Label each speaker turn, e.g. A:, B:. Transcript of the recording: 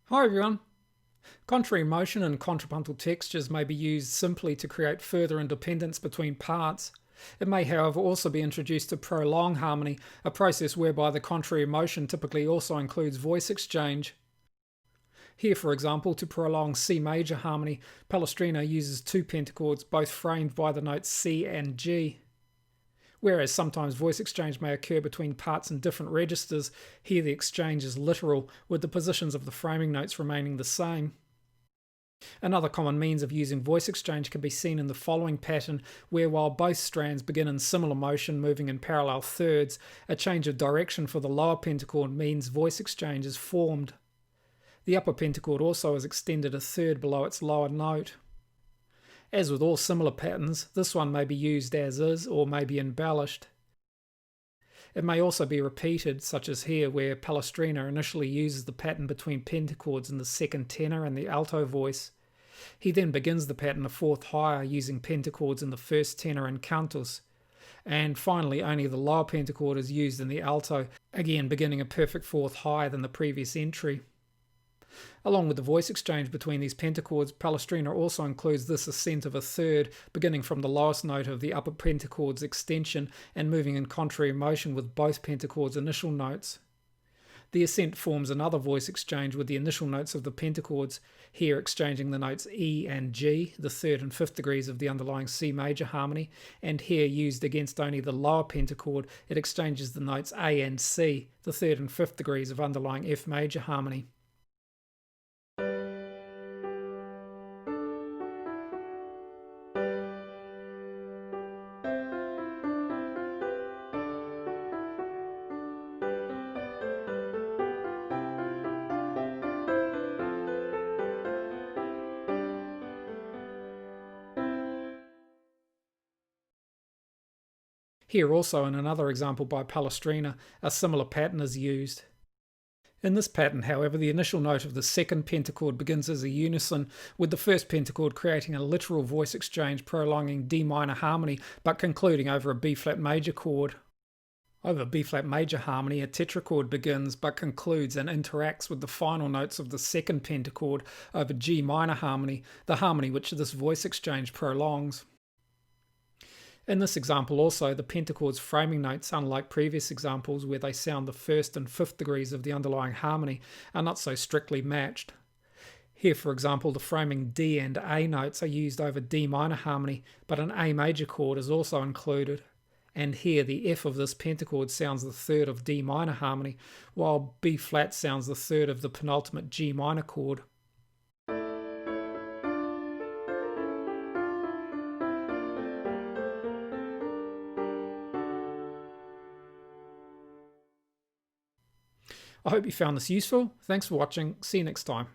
A: Hi everyone! Contrary motion and contrapuntal textures may be used simply to create further independence between parts. It may, however, also be introduced to prolong harmony, a process whereby the contrary motion typically also includes voice exchange. Here, for example, to prolong C major harmony, Palestrina uses two pentachords both framed by the notes C and G. Whereas sometimes voice exchange may occur between parts in different registers, here the exchange is literal, with the positions of the framing notes remaining the same. Another common means of using voice exchange can be seen in the following pattern, where while both strands begin in similar motion moving in parallel thirds, a change of direction for the lower pentachord means voice exchange is formed. The upper pentachord also is extended a third below its lower note. As with all similar patterns, this one may be used as is or may be embellished. It may also be repeated, such as here where Palestrina initially uses the pattern between pentachords in the second tenor and the alto voice. He then begins the pattern a fourth higher using pentachords in the first tenor and cantus. And finally, only the lower pentachord is used in the alto, again beginning a perfect fourth higher than the previous entry. Along with the voice exchange between these pentachords, Palestrina also includes this ascent of a third, beginning from the lowest note of the upper pentachord's extension and moving in contrary motion with both pentachords' initial notes. The ascent forms another voice exchange with the initial notes of the pentachords, here exchanging the notes E and G, the third and fifth degrees of the underlying C major harmony, and here used against only the lower pentachord, it exchanges the notes A and C, the third and fifth degrees of underlying F major harmony. Here also in another example by Palestrina, a similar pattern is used. In this pattern, however, the initial note of the second pentachord begins as a unison, with the first pentachord creating a literal voice exchange prolonging D minor harmony but concluding over a B flat major chord. Over B flat major harmony, a tetrachord begins but concludes and interacts with the final notes of the second pentachord over G minor harmony, the harmony which this voice exchange prolongs. In this example also, the pentachord's framing notes, unlike previous examples where they sound the first and fifth degrees of the underlying harmony, are not so strictly matched. Here, for example, the framing D and A notes are used over D minor harmony, but an A major chord is also included. And here the F of this pentachord sounds the third of D minor harmony, while B flat sounds the third of the penultimate G minor chord. I hope you found this useful. Thanks for watching. See you next time.